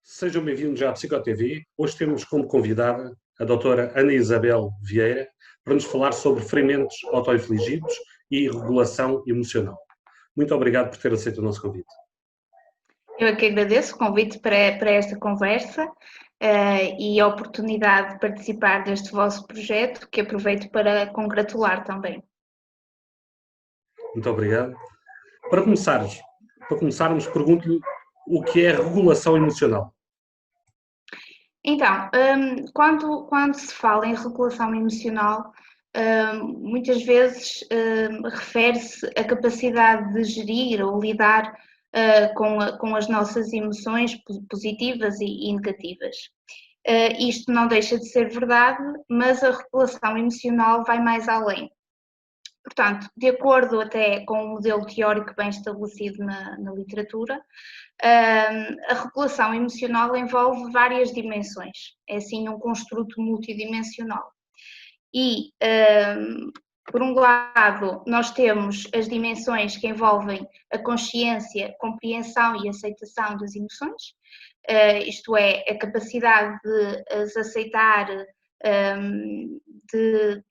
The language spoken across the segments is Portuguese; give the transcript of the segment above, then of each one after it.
Sejam bem-vindos à PsicoTV. Hoje temos como convidada a doutora Ana Isabel Vieira para nos falar sobre ferimentos autoinfligidos e regulação emocional. Muito obrigado por ter aceito o nosso convite. Eu é que agradeço o convite para esta conversa e a oportunidade de participar deste vosso projeto, que aproveito para congratular também. Muito obrigado. Para começarmos, pergunto-lhe o que é regulação emocional. Então, quando se fala em regulação emocional, muitas vezes refere-se à capacidade de gerir ou lidar com as nossas emoções positivas e negativas. Isto não deixa de ser verdade, mas a regulação emocional vai mais além. Portanto, de acordo até com o modelo teórico bem estabelecido na literatura, a regulação emocional envolve várias dimensões, é assim um construto multidimensional. E, por um lado, nós temos as dimensões que envolvem a consciência, compreensão e aceitação das emoções, isto é, a capacidade de as aceitar, de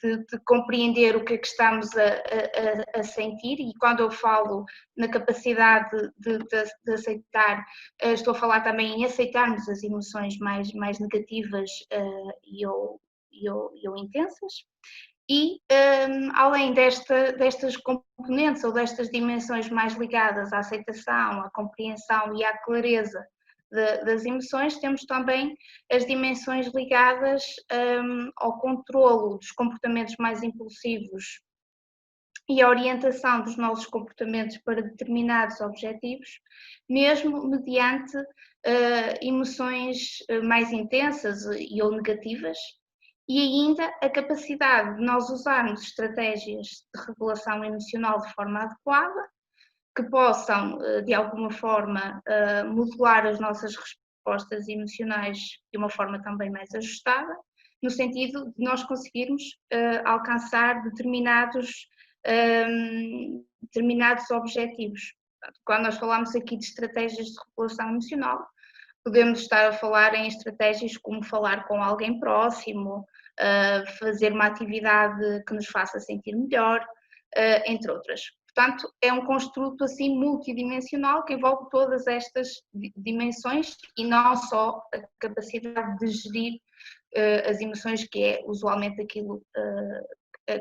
compreender o que é que estamos a sentir, e quando eu falo na capacidade de aceitar, estou a falar também em aceitarmos as emoções mais negativas ou intensas. E, além destas componentes ou destas dimensões mais ligadas à aceitação, à compreensão e à clareza das emoções, temos também as dimensões ligadas ao controlo dos comportamentos mais impulsivos e a orientação dos nossos comportamentos para determinados objetivos, mesmo mediante emoções mais intensas e ou negativas, e ainda a capacidade de nós usarmos estratégias de regulação emocional de forma adequada, que possam, de alguma forma, modular as nossas respostas emocionais de uma forma também mais ajustada, no sentido de nós conseguirmos alcançar determinados objetivos. Quando nós falamos aqui de estratégias de regulação emocional, podemos estar a falar em estratégias como falar com alguém próximo, fazer uma atividade que nos faça sentir melhor, entre outras. Portanto, é um construto assim multidimensional que envolve todas estas dimensões e não só a capacidade de gerir as emoções, que é usualmente aquilo a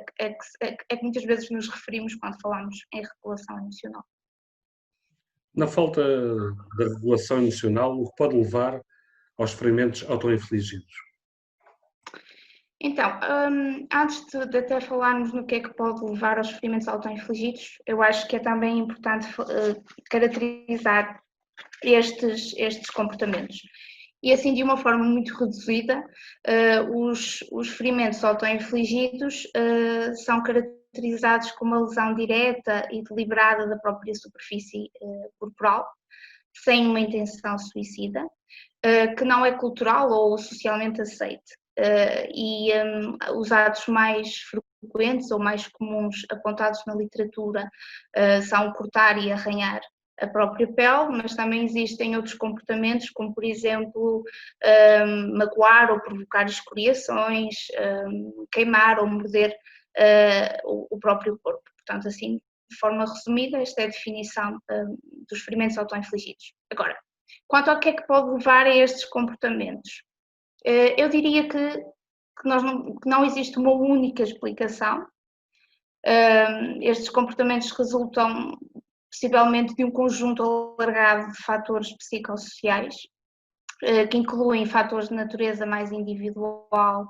que muitas vezes nos referimos quando falamos em regulação emocional. Na falta da regulação emocional, o que pode levar aos ferimentos autoinfligidos? Então, antes de até falarmos no que é que pode levar aos ferimentos autoinfligidos, eu acho que é também importante caracterizar estes comportamentos. E assim, de uma forma muito reduzida, os ferimentos autoinfligidos são caracterizados como uma lesão direta e deliberada da própria superfície corporal, sem uma intenção suicida, que não é cultural ou socialmente aceite. Os atos mais frequentes ou mais comuns apontados na literatura são cortar e arranhar a própria pele, mas também existem outros comportamentos, como por exemplo magoar ou provocar escoriações, queimar ou morder o próprio corpo. Portanto, assim, de forma resumida, esta é a definição dos ferimentos autoinfligidos. Agora, quanto ao que é que pode levar a estes comportamentos? Eu diria que não existe uma única explicação. Estes comportamentos resultam possivelmente de um conjunto alargado de fatores psicossociais, que incluem fatores de natureza mais individual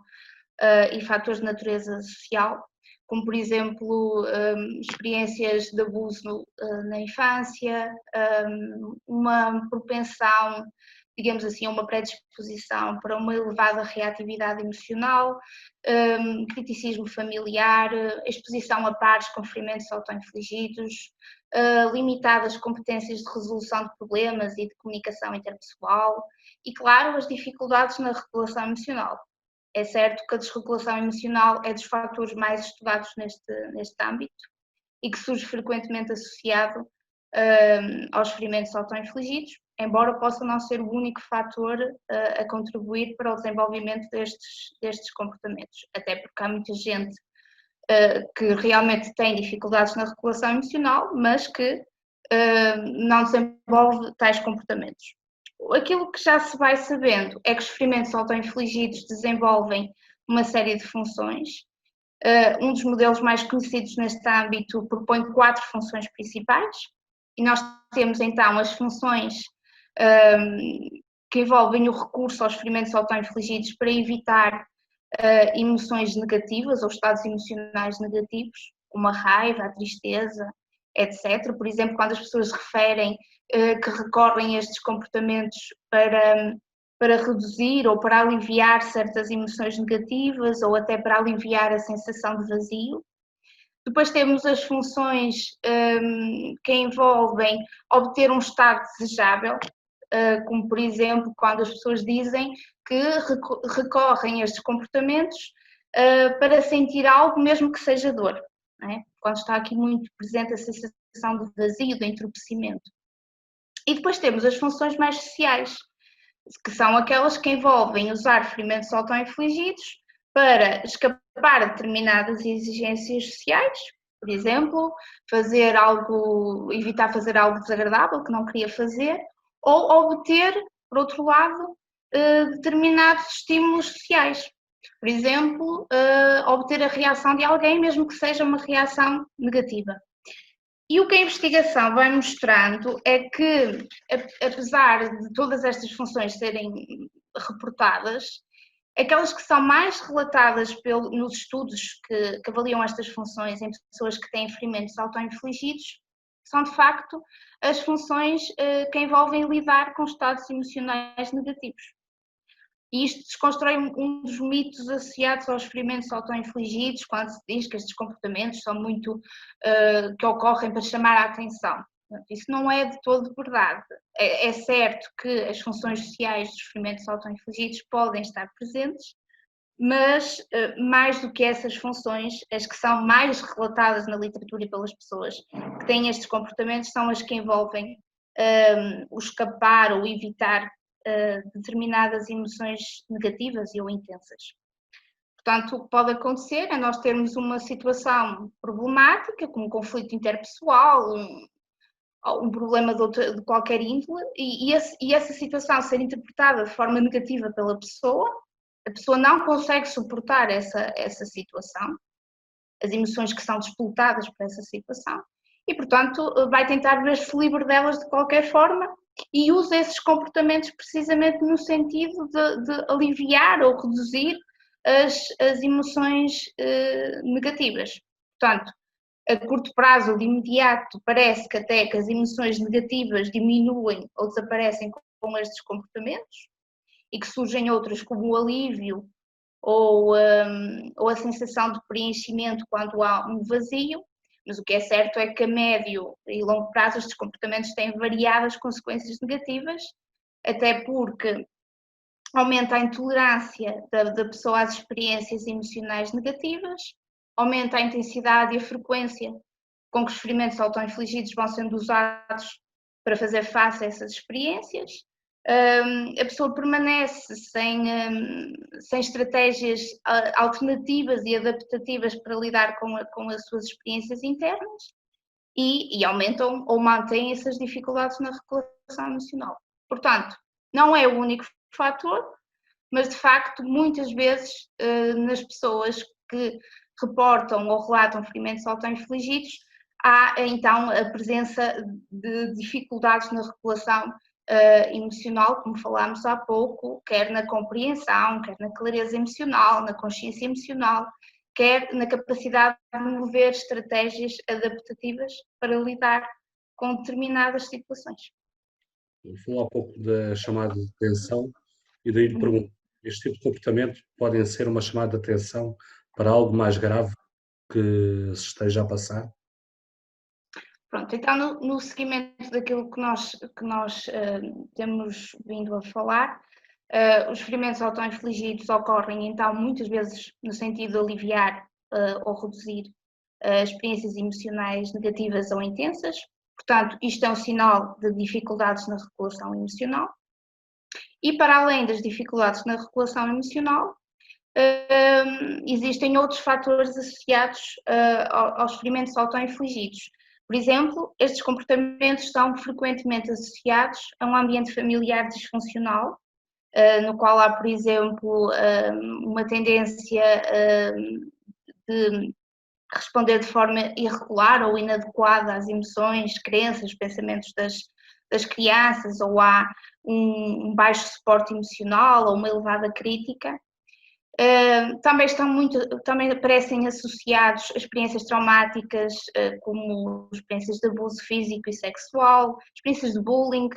e fatores de natureza social, como por exemplo experiências de abuso na infância, uma propensão, digamos assim, uma predisposição para uma elevada reatividade emocional, criticismo familiar, exposição a pares com ferimentos autoinfligidos, limitadas competências de resolução de problemas e de comunicação interpessoal e, claro, as dificuldades na regulação emocional. É certo que a desregulação emocional é dos fatores mais estudados neste âmbito e que surge frequentemente associado aos ferimentos autoinfligidos, embora possa não ser o único fator a contribuir para o desenvolvimento destes comportamentos, até porque há muita gente que realmente tem dificuldades na regulação emocional, mas que não desenvolve tais comportamentos. Aquilo que já se vai sabendo é que os ferimentos autoinfligidos desenvolvem uma série de funções. Um dos modelos mais conhecidos neste âmbito propõe 4 funções principais, e nós temos então as funções que envolvem o recurso aos ferimentos autoinfligidos para evitar emoções negativas ou estados emocionais negativos, como a raiva, a tristeza, etc. Por exemplo, quando as pessoas referem que recorrem a estes comportamentos para reduzir ou para aliviar certas emoções negativas ou até para aliviar a sensação de vazio. Depois temos as funções que envolvem obter um estado desejável, como por exemplo quando as pessoas dizem que recorrem a estes comportamentos para sentir algo mesmo que seja dor, não é? Quando está aqui muito presente a sensação de vazio, de entorpecimento. E depois temos as funções mais sociais, que são aquelas que envolvem usar ferimentos autoinfligidos para escapar a determinadas exigências sociais, por exemplo, evitar fazer algo desagradável que não queria fazer, ou obter, por outro lado, determinados estímulos sociais. Por exemplo, obter a reação de alguém, mesmo que seja uma reação negativa. E o que a investigação vai mostrando é que, apesar de todas estas funções serem reportadas, aquelas que são mais relatadas nos estudos que avaliam estas funções em pessoas que têm ferimentos autoinfligidos são, de facto, as funções que envolvem lidar com estados emocionais negativos. E isto desconstrói um dos mitos associados aos ferimentos autoinfligidos, quando se diz que estes comportamentos são muito que ocorrem para chamar a atenção. Isso não é de todo verdade. É certo que as funções sociais dos ferimentos autoinfligidos podem estar presentes, mas mais do que essas funções, as que são mais relatadas na literatura e pelas pessoas que têm estes comportamentos são as que envolvem o escapar ou evitar determinadas emoções negativas ou intensas. Portanto, o que pode acontecer é nós termos uma situação problemática, como um conflito interpessoal, um problema de qualquer índole, e essa situação ser interpretada de forma negativa pela pessoa, a pessoa não consegue suportar essa situação, as emoções que são despoletadas por essa situação, e, portanto, vai tentar ver-se livre delas de qualquer forma e usa esses comportamentos precisamente no sentido de aliviar ou reduzir as emoções negativas. Portanto, a curto prazo ou de imediato, parece que até que as emoções negativas diminuem ou desaparecem com estes comportamentos e que surgem outras como o alívio ou a sensação de preenchimento quando há um vazio, mas o que é certo é que a médio e longo prazo estes comportamentos têm variadas consequências negativas, até porque aumenta a intolerância da pessoa às experiências emocionais negativas, aumenta a intensidade e a frequência com que os ferimentos autoinfligidos vão sendo usados para fazer face a essas experiências. A pessoa permanece sem estratégias alternativas e adaptativas para lidar com as suas experiências internas e aumentam ou mantêm essas dificuldades na regulação emocional. Portanto, não é o único fator, mas de facto muitas vezes nas pessoas que reportam ou relatam ferimentos autoinfligidos há então a presença de dificuldades na regulação emocional, como falámos há pouco, quer na compreensão, quer na clareza emocional, na consciência emocional, quer na capacidade de desenvolver estratégias adaptativas para lidar com determinadas situações. Falou há pouco da chamada de atenção e daí lhe pergunto, este tipo de comportamento podem ser uma chamada de atenção para algo mais grave que se esteja a passar? Pronto, então no seguimento daquilo que nós temos vindo a falar, os ferimentos autoinfligidos ocorrem então muitas vezes no sentido de aliviar ou reduzir experiências emocionais negativas ou intensas, Portanto, isto é um sinal de dificuldades na regulação emocional. E para além das dificuldades na regulação emocional, existem outros fatores associados aos ferimentos autoinfligidos. Por exemplo, estes comportamentos estão frequentemente associados a um ambiente familiar disfuncional, no qual há, por exemplo, uma tendência de responder de forma irregular ou inadequada às emoções, crenças, pensamentos das crianças, ou há um baixo suporte emocional ou uma elevada crítica. Também aparecem associados a experiências traumáticas, como experiências de abuso físico e sexual, experiências de bullying.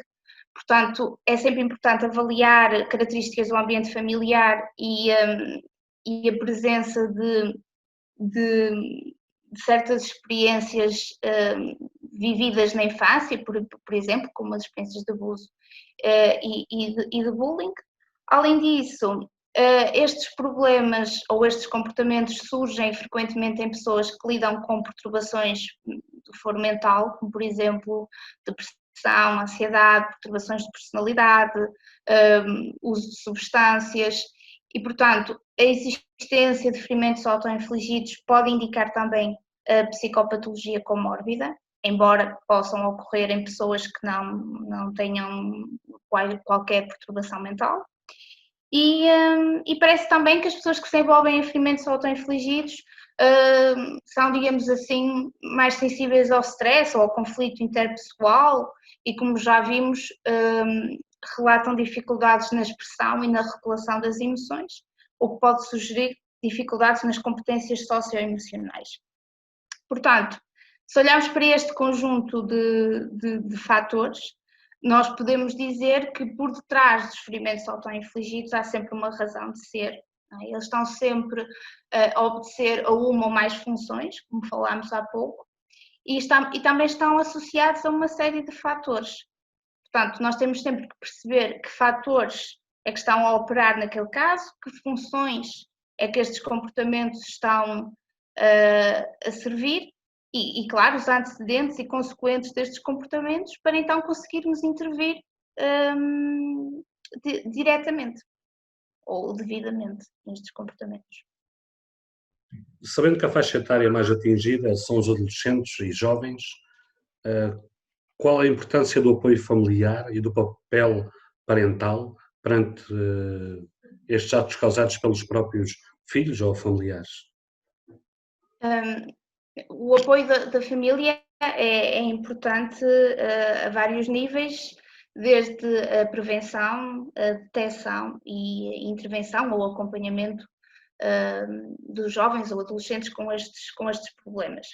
Portanto, é sempre importante avaliar características do ambiente familiar e a presença de certas experiências vividas na infância, por exemplo, como as experiências de abuso e de bullying. Além disso, estes problemas ou estes comportamentos surgem frequentemente em pessoas que lidam com perturbações do foro mental, como por exemplo depressão, ansiedade, perturbações de personalidade, uso de substâncias e, portanto, a existência de ferimentos autoinfligidos pode indicar também a psicopatologia comórbida, embora possam ocorrer em pessoas que não tenham qualquer perturbação mental. E parece também que as pessoas que se envolvem em ferimentos autoinfligidos são, digamos assim, mais sensíveis ao stress ou ao conflito interpessoal e, como já vimos, relatam dificuldades na expressão e na regulação das emoções, o que pode sugerir dificuldades nas competências socioemocionais. Portanto, se olharmos para este conjunto de fatores, nós podemos dizer que por detrás dos ferimentos autoinfligidos há sempre uma razão de ser. Eles estão sempre a obedecer a uma ou mais funções, como falámos há pouco, e também estão associados a uma série de fatores. Portanto, nós temos sempre que perceber que fatores é que estão a operar naquele caso, que funções é que estes comportamentos estão a servir e, claro, os antecedentes e consequentes destes comportamentos para então conseguirmos intervir diretamente ou devidamente nestes comportamentos. Sabendo que a faixa etária mais atingida são os adolescentes e jovens, qual a importância do apoio familiar e do papel parental perante estes atos causados pelos próprios filhos ou familiares? O apoio da família é importante a vários níveis, desde a prevenção, a detecção e a intervenção ou acompanhamento dos jovens ou adolescentes com estes problemas.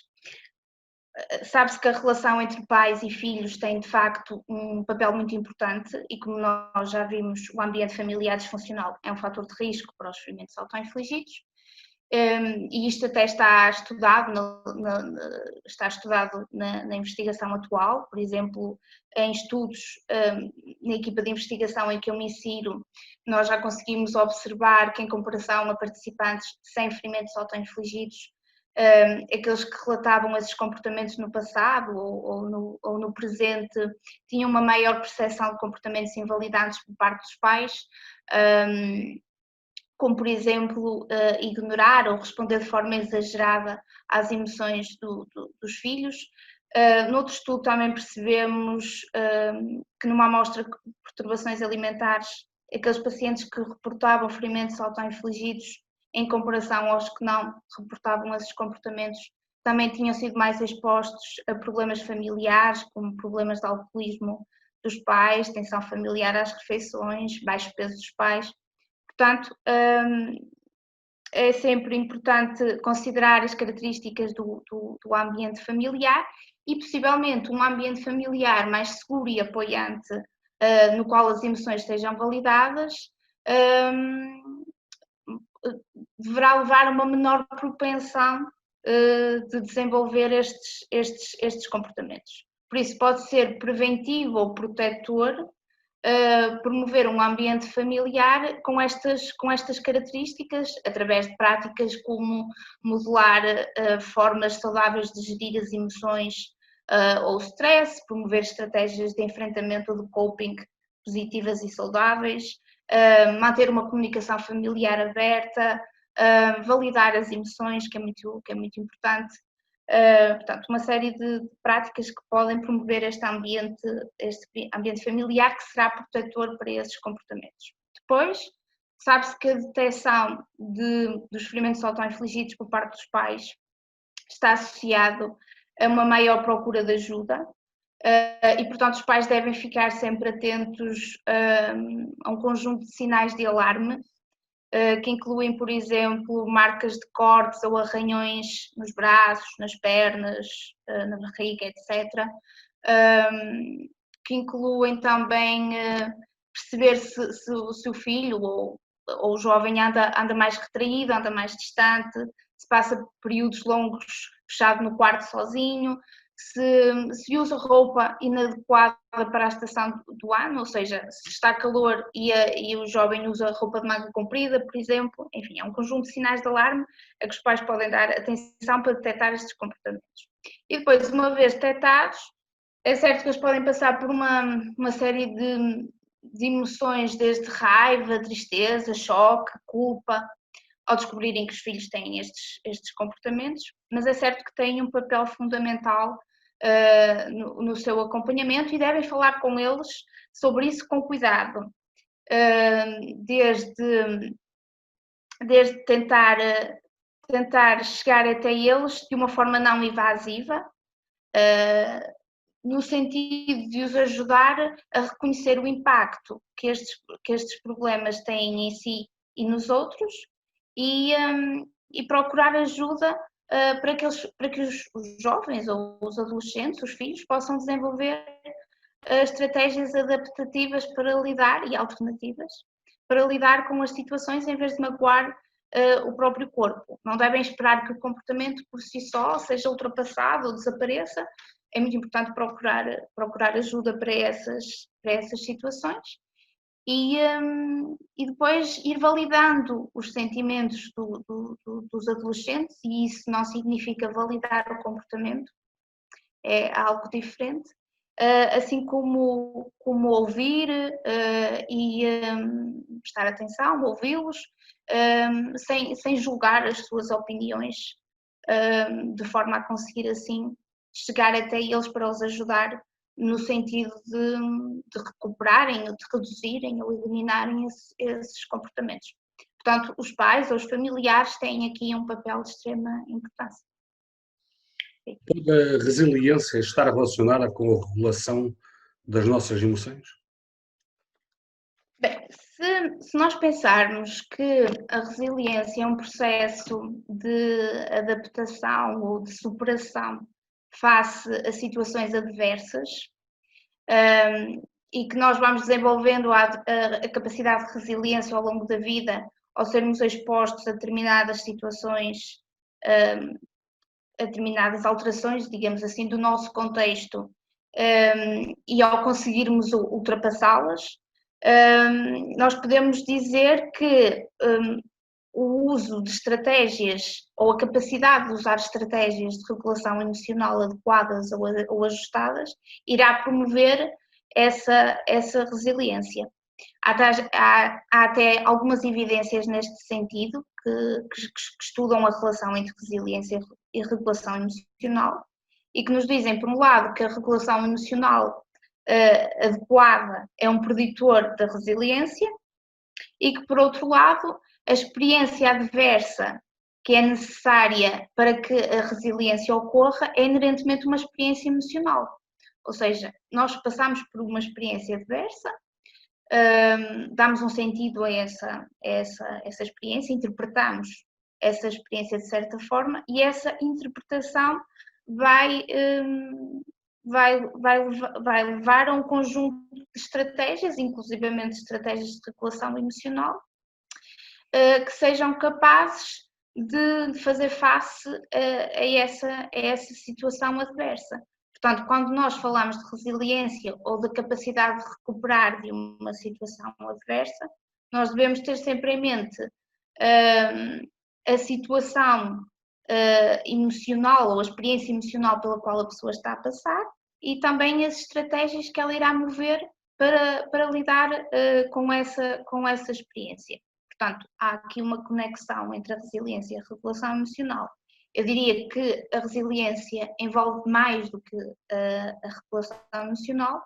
Sabe-se que a relação entre pais e filhos tem, de facto, um papel muito importante e, como nós já vimos, o ambiente familiar disfuncional é um fator de risco para os ferimentos autoinfligidos. E isto até está estudado na investigação atual, por exemplo, em estudos na equipa de investigação em que eu me insiro, nós já conseguimos observar que, em comparação a participantes sem ferimentos autoinfligidos, aqueles que relatavam esses comportamentos no passado ou no presente tinham uma maior percepção de comportamentos invalidantes por parte dos pais, como, por exemplo, ignorar ou responder de forma exagerada às emoções dos filhos. Noutro estudo também percebemos que numa amostra de perturbações alimentares, aqueles pacientes que reportavam ferimentos autoinfligidos em comparação aos que não reportavam esses comportamentos, também tinham sido mais expostos a problemas familiares, como problemas de alcoolismo dos pais, tensão familiar às refeições, baixo peso dos pais. Portanto, é sempre importante considerar as características do ambiente familiar e, possivelmente, um ambiente familiar mais seguro e apoiante, no qual as emoções sejam validadas, deverá levar a uma menor propensão de desenvolver estes comportamentos. Por isso, pode ser preventivo ou protetor promover um ambiente familiar com estas características, através de práticas como modelar formas saudáveis de gerir as emoções ou stress, promover estratégias de enfrentamento ou de coping positivas e saudáveis, manter uma comunicação familiar aberta, validar as emoções, que é muito importante. Portanto, uma série de práticas que podem promover este ambiente familiar que será protetor para esses comportamentos. Depois, sabe-se que a detecção dos ferimentos autoinfligidos por parte dos pais está associado a uma maior procura de ajuda e, portanto, os pais devem ficar sempre atentos a um conjunto de sinais de alarme que incluem, por exemplo, marcas de cortes ou arranhões nos braços, nas pernas, na barriga, etc. Que incluem também perceber se o filho ou o jovem anda mais retraído, anda mais distante, se passa períodos longos fechado no quarto sozinho, se usa roupa inadequada para a estação do ano, ou seja, se está calor e o jovem usa roupa de manga comprida, por exemplo. Enfim, é um conjunto de sinais de alarme a que os pais podem dar atenção para detectar estes comportamentos. E depois, uma vez detectados, é certo que eles podem passar por uma série de emoções, desde raiva, tristeza, choque, culpa, ao descobrirem que os filhos têm estes comportamentos, mas é certo que têm um papel fundamental no seu acompanhamento e devem falar com eles sobre isso com cuidado, desde tentar chegar até eles de uma forma não invasiva, no sentido de os ajudar a reconhecer o impacto que estes problemas têm em si e nos outros, e procurar ajuda para que os jovens ou os adolescentes, os filhos, possam desenvolver estratégias adaptativas para lidar e alternativas para lidar com as situações em vez de magoar o próprio corpo. Não devem esperar que o comportamento por si só seja ultrapassado ou desapareça. É muito importante procurar ajuda para essas situações. E depois ir validando os sentimentos dos adolescentes, e isso não significa validar o comportamento, é algo diferente, assim como ouvir e prestar atenção, ouvi-los, sem julgar as suas opiniões, de forma a conseguir assim chegar até eles para os ajudar no sentido de recuperarem, de reduzirem ou eliminarem esses comportamentos. Portanto, os pais ou os familiares têm aqui um papel de extrema importância. Pode a resiliência estar relacionada com a regulação das nossas emoções? Bem, se nós pensarmos que a resiliência é um processo de adaptação ou de superação face a situações adversas, e que nós vamos desenvolvendo a capacidade de resiliência ao longo da vida, ao sermos expostos a determinadas situações, a determinadas alterações, digamos assim, do nosso contexto, e ao conseguirmos ultrapassá-las, nós podemos dizer que o uso de estratégias ou a capacidade de usar estratégias de regulação emocional adequadas ou ajustadas irá promover essa resiliência. Há até algumas evidências neste sentido que estudam a relação entre resiliência e regulação emocional e que nos dizem, por um lado, que a regulação emocional adequada é um preditor da resiliência e que, por outro lado, a experiência adversa que é necessária para que a resiliência ocorra é inerentemente uma experiência emocional. Ou seja, nós passamos por uma experiência adversa, damos um sentido a essa experiência, interpretamos essa experiência de certa forma e essa interpretação vai levar a um conjunto de estratégias, inclusivamente estratégias de regulação emocional, que sejam capazes de fazer face a essa situação adversa. Portanto, quando nós falamos de resiliência ou de capacidade de recuperar de uma situação adversa, nós devemos ter sempre em mente a situação emocional ou a experiência emocional pela qual a pessoa está a passar e também as estratégias que ela irá mover para lidar com essa experiência. Portanto, há aqui uma conexão entre a resiliência e a regulação emocional. Eu diria que a resiliência envolve mais do que a regulação emocional,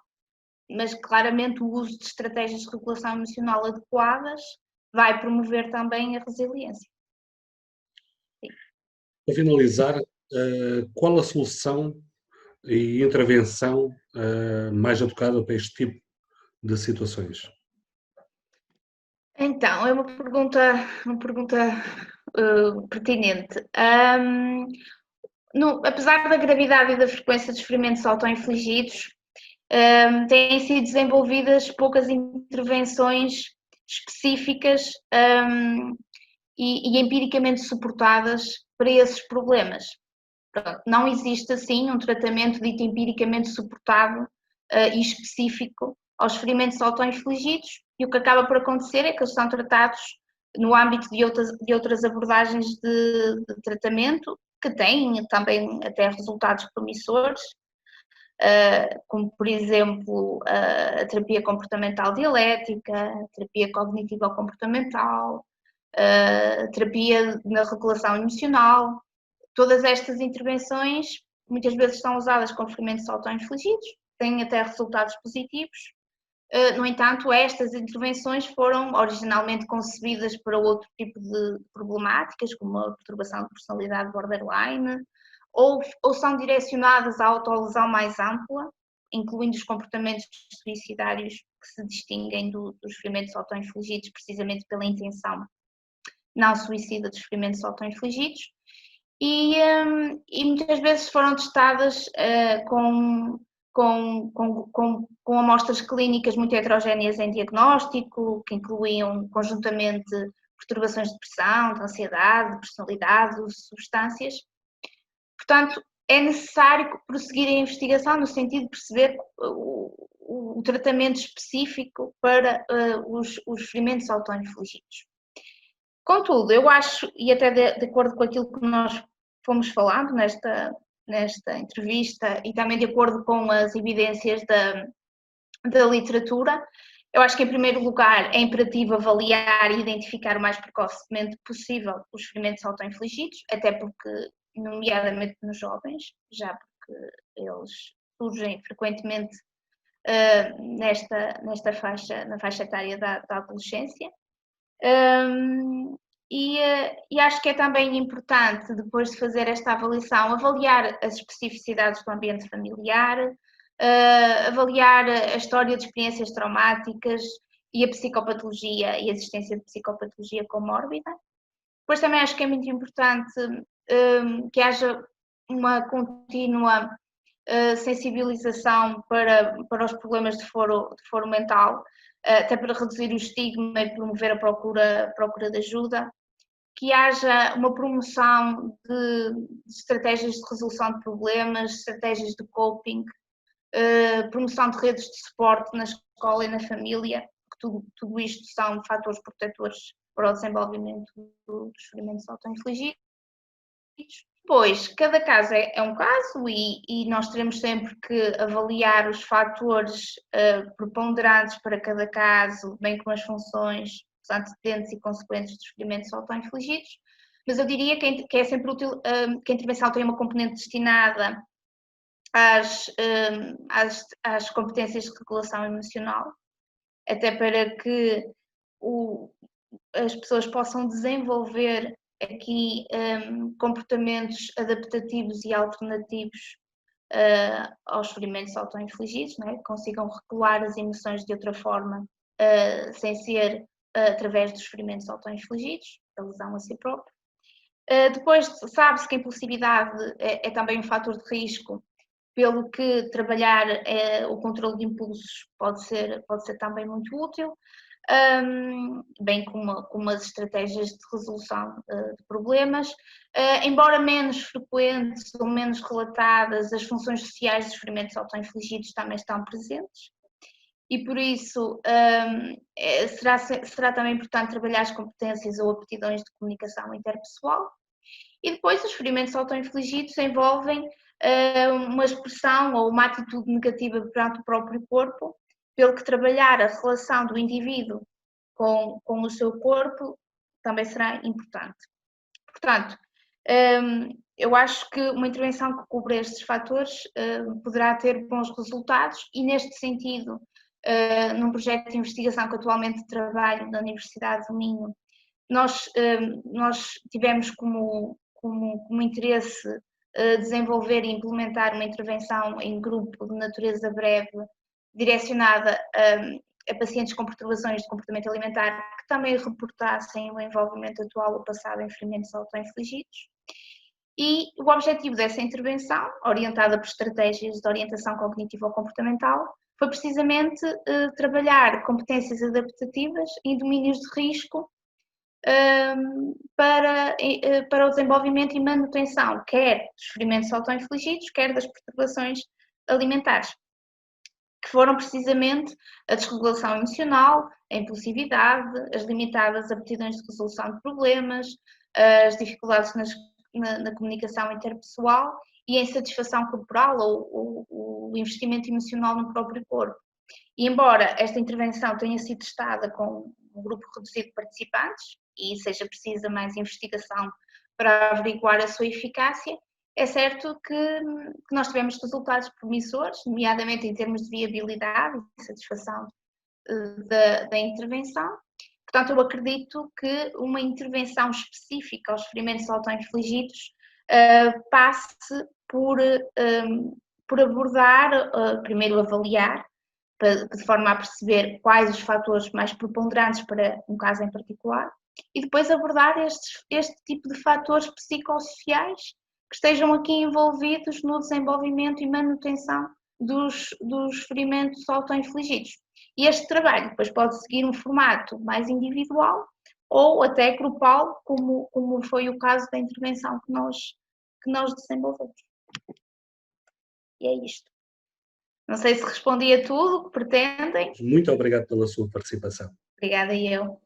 mas claramente o uso de estratégias de regulação emocional adequadas vai promover também a resiliência. Sim. Para finalizar, qual a solução e intervenção mais adequada para este tipo de situações? Então, é uma pergunta pertinente. Apesar da gravidade e da frequência dos ferimentos autoinfligidos, têm sido desenvolvidas poucas intervenções específicas e empiricamente suportadas para esses problemas. Pronto, não existe assim um tratamento dito empiricamente suportado e específico aos ferimentos autoinfligidos, e o que acaba por acontecer é que eles são tratados no âmbito de outras abordagens de tratamento que têm também até resultados promissores, como por exemplo a terapia comportamental dialética, a terapia cognitivo-comportamental, a terapia na regulação emocional. Todas estas intervenções muitas vezes são usadas com ferimentos autoinfligidos, têm até resultados positivos. No entanto, estas intervenções foram originalmente concebidas para outro tipo de problemáticas, como a perturbação de personalidade borderline, ou são direcionadas à autolesão mais ampla, incluindo os comportamentos suicidários que se distinguem dos ferimentos autoinfligidos precisamente pela intenção não suicida dos ferimentos autoinfligidos. E muitas vezes foram testadas com amostras clínicas muito heterogéneas em diagnóstico, que incluíam conjuntamente perturbações de depressão, de ansiedade, de personalidade, de substâncias. Portanto, é necessário prosseguir a investigação no sentido de perceber o tratamento específico para os ferimentos autoinfligidos. Contudo, eu acho, e até de acordo com aquilo que nós fomos falando nesta entrevista e também de acordo com as evidências da literatura, eu acho que em primeiro lugar é imperativo avaliar e identificar o mais precocemente possível os ferimentos autoinfligidos, até porque, nomeadamente nos jovens, já porque eles surgem frequentemente na faixa etária da adolescência. E acho que é também importante, depois de fazer esta avaliação, avaliar as especificidades do ambiente familiar, avaliar a história de experiências traumáticas e a psicopatologia e a existência de psicopatologia comórbida. Depois também acho que é muito importante que haja uma contínua sensibilização para os problemas de foro mental, até para reduzir o estigma e promover a procura de ajuda, que haja uma promoção de estratégias de resolução de problemas, estratégias de coping, promoção de redes de suporte na escola e na família, que tudo isto são fatores protetores para o desenvolvimento dos ferimentos autoinfligidos. Depois, cada caso é um caso e nós teremos sempre que avaliar os fatores preponderantes para cada caso, bem como as funções, os antecedentes e consequentes dos ferimentos autoinfligidos, mas eu diria que é sempre útil que a intervenção tenha uma componente destinada às competências de regulação emocional, até para que as pessoas possam desenvolver aqui comportamentos adaptativos e alternativos aos ferimentos autoinfligidos, não é? Consigam regular as emoções de outra forma, sem ser através dos ferimentos autoinfligidos, da lesão a si próprio. Depois, sabe-se que a impulsividade é também um fator de risco, pelo que trabalhar o controle de impulsos pode ser também muito útil. Bem como as estratégias de resolução de problemas. Embora menos frequentes ou menos relatadas, as funções sociais dos ferimentos autoinfligidos também estão presentes e por isso será também importante trabalhar as competências ou aptidões de comunicação interpessoal E depois os ferimentos autoinfligidos envolvem uma expressão ou uma atitude negativa perante o próprio corpo, pelo que trabalhar a relação do indivíduo com o seu corpo também será importante. Portanto, eu acho que uma intervenção que cubra estes fatores poderá ter bons resultados e, neste sentido, num projeto de investigação que atualmente trabalho na Universidade do Minho, nós tivemos como interesse desenvolver e implementar uma intervenção em grupo de natureza breve direcionada a pacientes com perturbações de comportamento alimentar que também reportassem o envolvimento atual ou passado em ferimentos autoinfligidos. E o objetivo dessa intervenção, orientada por estratégias de orientação cognitivo-comportamental, foi precisamente trabalhar competências adaptativas em domínios de risco para o desenvolvimento e manutenção, quer dos ferimentos autoinfligidos, quer das perturbações alimentares, que foram precisamente a desregulação emocional, a impulsividade, as limitadas aptidões de resolução de problemas, as dificuldades na comunicação interpessoal e a insatisfação corporal ou o investimento emocional no próprio corpo. E embora esta intervenção tenha sido testada com um grupo reduzido de participantes e seja precisa mais investigação para averiguar a sua eficácia, é certo que nós tivemos resultados promissores, nomeadamente em termos de viabilidade e satisfação da intervenção. Portanto, eu acredito que uma intervenção específica aos ferimentos autoinfligidos passe por abordar, primeiro avaliar, de forma a perceber quais os fatores mais preponderantes para um caso em particular, e depois abordar este tipo de fatores psicossociais que estejam aqui envolvidos no desenvolvimento e manutenção dos ferimentos autoinfligidos. E este trabalho depois pode seguir um formato mais individual ou até grupal, como foi o caso da intervenção que nós desenvolvemos. E é isto. Não sei se respondi a tudo o que pretendem. Muito obrigado pela sua participação. Obrigada eu.